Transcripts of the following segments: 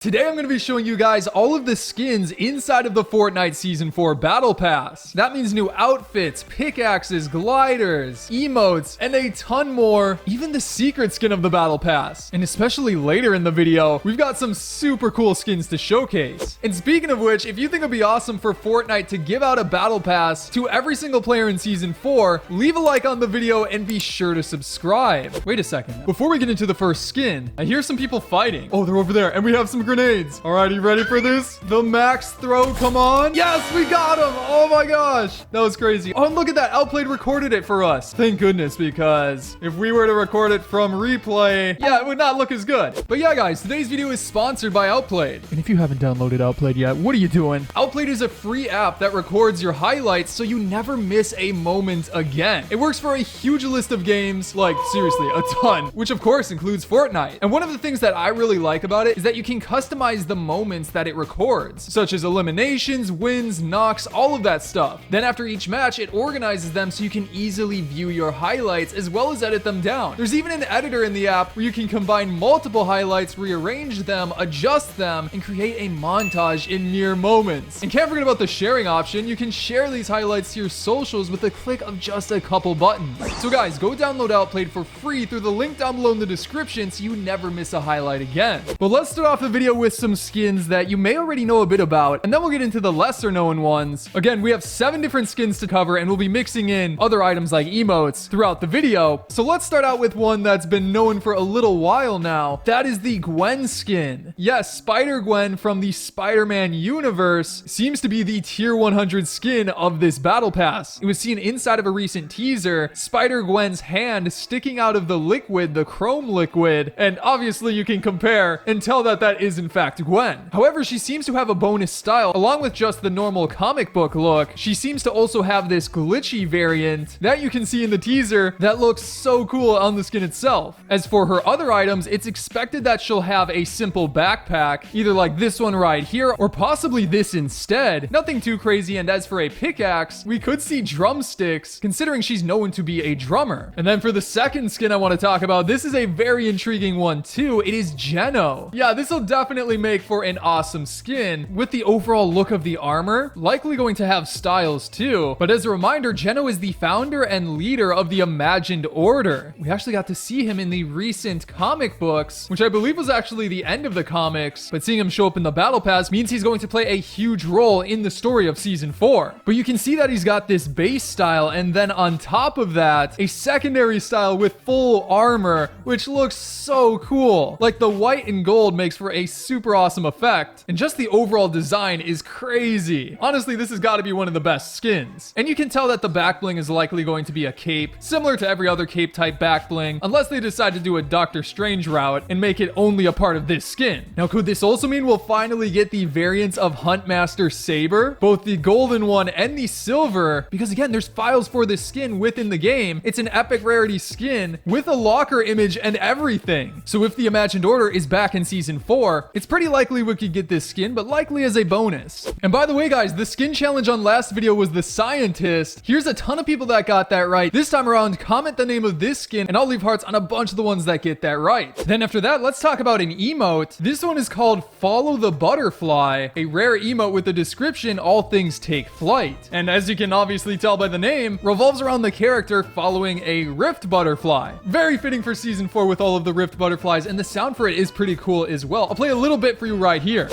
Today I'm going to be showing you guys all of the skins inside of the Fortnite Season 4 Battle Pass. That means new outfits, pickaxes, gliders, emotes, and a ton more, even the secret skin of the Battle Pass. And especially later in the video, we've got some super cool skins to showcase. And speaking of which, if you think it'd be awesome for Fortnite to give out a Battle Pass to every single player in Season 4, leave a like on the video and be sure to subscribe. Wait a second. Before we get into the first skin, I hear some people fighting. Oh, they're over there, and we have some grenades. All right, you ready for this? The max throw, come on. Yes, we got him. Oh my gosh. That was crazy. Oh, and look at that. Outplayed recorded it for us. Thank goodness, because if we were to record it from replay, yeah, it would not look as good. But yeah, guys, today's video is sponsored by Outplayed. And if you haven't downloaded Outplayed yet, what are you doing? Outplayed is a free app that records your highlights so you never miss a moment again. It works for a huge list of games, like seriously, a ton, which of course includes Fortnite. And one of the things that I really like about it is that you can customize the moments that it records, such as eliminations, wins, knocks, all of that stuff. Then after each match, it organizes them so you can easily view your highlights as well as edit them down. There's even an editor in the app where you can combine multiple highlights, rearrange them, adjust them, and create a montage in mere moments. And can't forget about the sharing option. You can share these highlights to your socials with a click of just a couple buttons. So guys, go download Outplayed for free through the link down below in the description so you never miss a highlight again. But let's start off the video with some skins that you may already know a bit about, and then we'll get into the lesser known ones. Again, we have 7 different skins to cover, and we'll be mixing in other items like emotes throughout the video. So let's start out with one that's been known for a little while now. That is the Gwen skin. Yes, SpiderGwen from the Spider-Man universe seems to be the tier 100 skin of this battle pass. It was seen inside of a recent teaser, SpiderGwen's hand sticking out of the liquid, the chrome liquid, and obviously you can compare and tell that that is in fact Gwen. However, she seems to have a bonus style. Along with just the normal comic book look, she seems to also have this glitchy variant that you can see in the teaser that looks so cool on the skin itself. As for her other items, it's expected that she'll have a simple backpack, either like this one right here or possibly this instead. Nothing too crazy. And as for a pickaxe, we could see drumsticks, considering she's known to be a drummer. And then for the second skin I want to talk about, this is a very intriguing one too. It is Geno. Yeah, this will definitely make for an awesome skin with the overall look of the armor, likely going to have styles too. But as a reminder, Geno is the founder and leader of the Imagined Order. We actually got to see him in the recent comic books, which I believe was actually the end of the comics, but seeing him show up in the battle pass means he's going to play a huge role in the story of season 4. But you can see that he's got this base style, and then on top of that, a secondary style with full armor, which looks so cool. Like the white and gold makes for a super awesome effect, and just the overall design is crazy. Honestly, this has got to be one of the best skins. And you can tell that the back bling is likely going to be a cape, similar to every other cape type back bling, unless they decide to do a Doctor Strange route and make it only a part of this skin. Now, could this also mean we'll finally get the variants of Huntmaster Saber, both the golden one and the silver? Because again, there's files for this skin within the game. It's an epic rarity skin with a locker image and everything. So if the Imagined Order is back in season 4, it's pretty likely we could get this skin, but likely as a bonus. And by the way, guys, the skin challenge on last video was the scientist. Here's a ton of people that got that right. This time around, comment the name of this skin and I'll leave hearts on a bunch of the ones that get that right. Then after that, let's talk about an emote. This one is called Follow the Butterfly, a rare emote with the description, all things take flight. And as you can obviously tell by the name, revolves around the character following a rift butterfly. Very fitting for season 4 with all of the rift butterflies, and the sound for it is pretty cool as well. I'll play a little bit for you right here.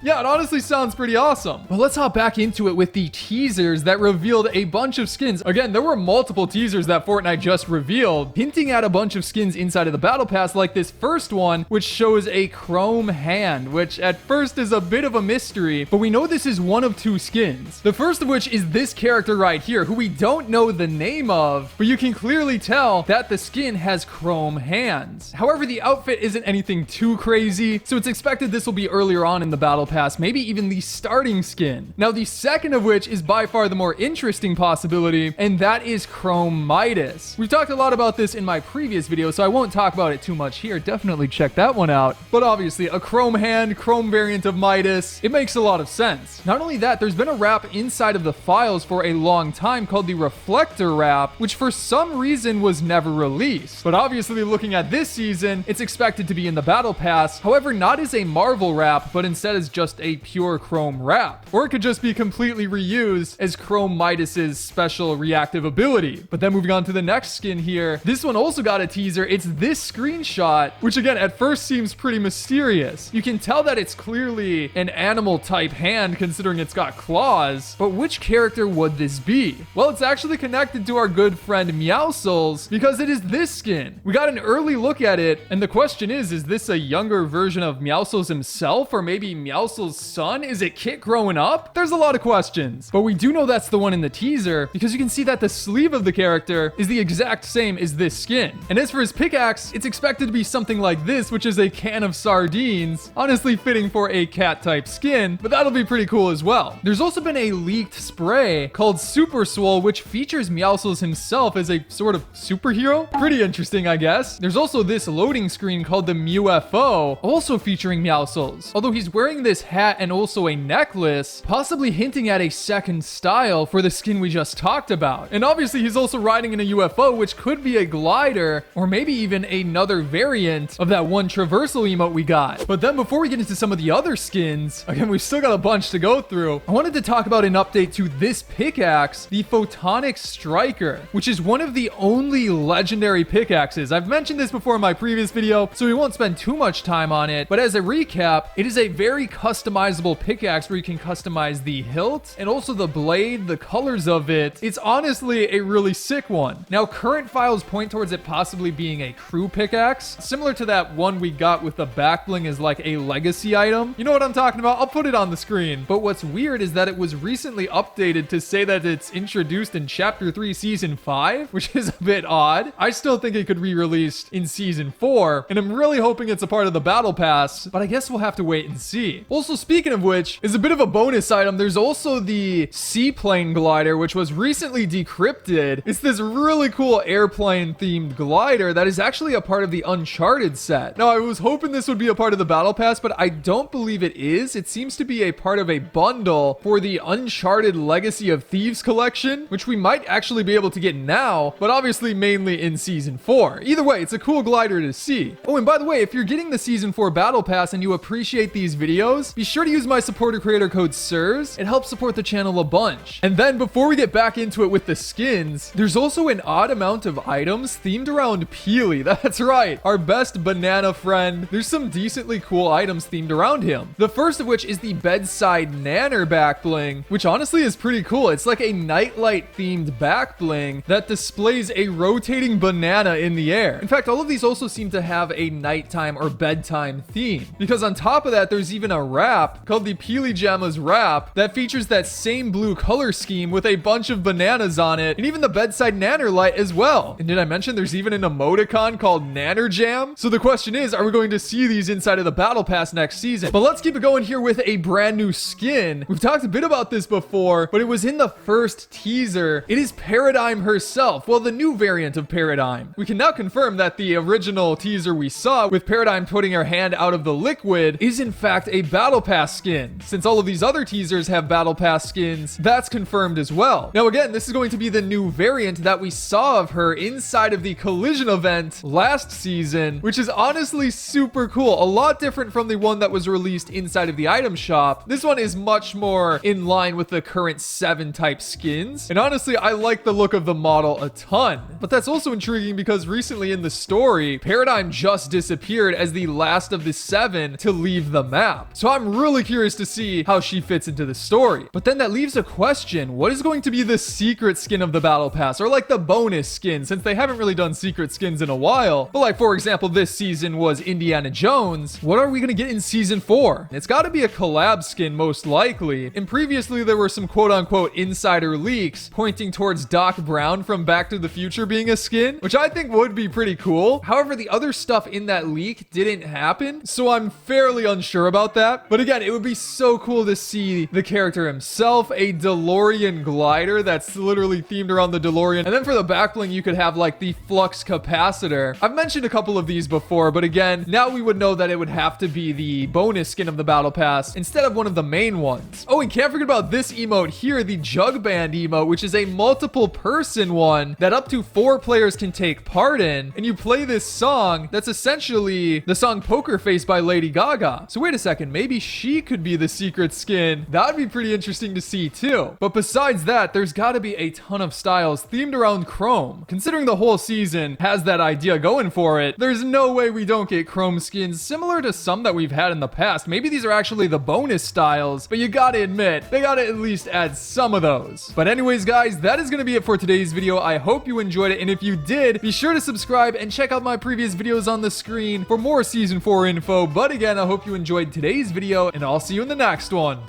Yeah, it honestly sounds pretty awesome. But let's hop back into it with the teasers that revealed a bunch of skins. Again, there were multiple teasers that Fortnite just revealed, hinting at a bunch of skins inside of the Battle Pass, like this first one, which shows a chrome hand, which at first is a bit of a mystery, but we know this is one of 2 skins. The first of which is this character right here, who we don't know the name of, but you can clearly tell that the skin has chrome hands. However, the outfit isn't anything too crazy, so it's expected this will be earlier on in the Battle Pass, maybe even the starting skin. Now, the second of which is by far the more interesting possibility, and that is Chrome Midas. We've talked a lot about this in my previous video, so I won't talk about it too much here. Definitely check that one out. But obviously, a Chrome hand, Chrome variant of Midas, it makes a lot of sense. Not only that, there's been a wrap inside of the files for a long time called the Reflector wrap, which for some reason was never released. But obviously, looking at this season, it's expected to be in the Battle Pass. However, not as a Marvel wrap, but instead as just a pure Chrome wrap. Or it could just be completely reused as Chrome Midas's special reactive ability. But then moving on to the next skin here, this one also got a teaser. It's this screenshot, which again, at first seems pretty mysterious. You can tell that it's clearly an animal type hand considering it's got claws, but which character would this be? Well, it's actually connected to our good friend Meowsos because it is this skin. We got an early look at it, and the question is this a younger version of Meowsos himself, or maybe Meowsos' son? Is it Kit growing up? There's a lot of questions, but we do know that's the one in the teaser because you can see that the sleeve of the character is the exact same as this skin. And as for his pickaxe, it's expected to be something like this, which is a can of sardines. Honestly fitting for a cat type skin, but that'll be pretty cool as well. There's also been a leaked spray called Super Swole, which features Meowsos himself as a sort of superhero. Pretty interesting, I guess. There's also this loading screen called the Mewfo, also featuring Meowsos. Although he's wearing this hat and also a necklace, possibly hinting at a second style for the skin we just talked about. And obviously he's also riding in a UFO, which could be a glider, or maybe even another variant of that one traversal emote we got. But then before we get into some of the other skins, again, we've still got a bunch to go through. I wanted to talk about an update to this pickaxe, the Photonic Striker, which is one of the only legendary pickaxes. I've mentioned this before in my previous video, so we won't spend too much time on it. But as a recap, it is a very customizable pickaxe where you can customize the hilt and also the blade, the colors of it. It's honestly a really sick one. Now, current files point towards it possibly being a crew pickaxe, similar to that one we got with the back bling as like a legacy item. You know what I'm talking about? I'll put it on the screen. But what's weird is that it was recently updated to say that it's introduced in Chapter 3, Season 5, which is a bit odd. I still think it could be released in Season 4, and I'm really hoping it's a part of the Battle Pass, but I guess we'll have to wait and see. Also, speaking of which, is a bit of a bonus item. There's also the Seaplane Glider, which was recently decrypted. It's this really cool airplane themed glider that is actually a part of the Uncharted set. Now, I was hoping this would be a part of the Battle Pass, but I don't believe it is. It seems to be a part of a bundle for the Uncharted Legacy of Thieves collection, which we might actually be able to get now, but obviously mainly in Season 4. Either way, it's a cool glider to see. Oh, and by the way, if you're getting the Season 4 Battle Pass and you appreciate these videos, be sure to use my supporter creator code SIRS. It helps support the channel a bunch. And then before we get back into it with the skins, there's also an odd amount of items themed around Peely. That's right, our best banana friend. There's some decently cool items themed around him. The first of which is the bedside nanner back bling, which honestly is pretty cool. It's like a nightlight themed back bling that displays a rotating banana in the air. In fact, all of these also seem to have a nighttime or bedtime theme, because on top of that, there's even a wrap called the Peely Jammas wrap that features that same blue color scheme with a bunch of bananas on it, and even the bedside nanner light as well. And did I mention there's even an emoticon called Nanner Jam? So the question is, are we going to see these inside of the Battle Pass next season? But let's keep it going here with a brand new skin. We've talked a bit about this before, but it was in the first teaser. It is Paradigm herself. Well, the new variant of Paradigm. We can now confirm that the original teaser we saw with Paradigm putting her hand out of the liquid is in fact a Battle Pass skin. Since all of these other teasers have Battle Pass skins, that's confirmed as well. Now again, this is going to be the new variant that we saw of her inside of the Collision event last season, which is honestly super cool. A lot different from the one that was released inside of the item shop. This one is much more in line with the current 7 type skins. And honestly, I like the look of the model a ton. But that's also intriguing because recently in the story, Paradigm just disappeared as the last of the 7 to leave the map. So I'm really curious to see how she fits into the story. But then that leaves a question. What is going to be the secret skin of the Battle Pass? Or like the bonus skin, since they haven't really done secret skins in a while. But like, for example, this season was Indiana Jones. What are we going to get in Season 4? It's got to be a collab skin most likely. And previously there were some quote-unquote insider leaks pointing towards Doc Brown from Back to the Future being a skin, which I think would be pretty cool. However, the other stuff in that leak didn't happen, so I'm fairly unsure about that. But again, it would be so cool to see the character himself, a DeLorean glider that's literally themed around the DeLorean. And then for the back bling, you could have like the flux capacitor. I've mentioned a couple of these before, but again, now we would know that it would have to be the bonus skin of the battle pass instead of one of the main ones. Oh, and can't forget about this emote here, the Jug Band emote, which is a multiple person one that up to 4 players can take part in. And you play this song that's essentially the song Poker Face by Lady Gaga. So wait a second, maybe she could be the secret skin. That would be pretty interesting to see too. But besides that, there's got to be a ton of styles themed around Chrome. Considering the whole season has that idea going for it, there's no way we don't get Chrome skins similar to some that we've had in the past. Maybe these are actually the bonus styles, but you gotta admit, they gotta at least add some of those. But anyways, guys, that is gonna be it for today's video. I hope you enjoyed it, and if you did, be sure to subscribe and check out my previous videos on the screen for more Season 4 info. But again, I hope you enjoyed today's video, and I'll see you in the next one.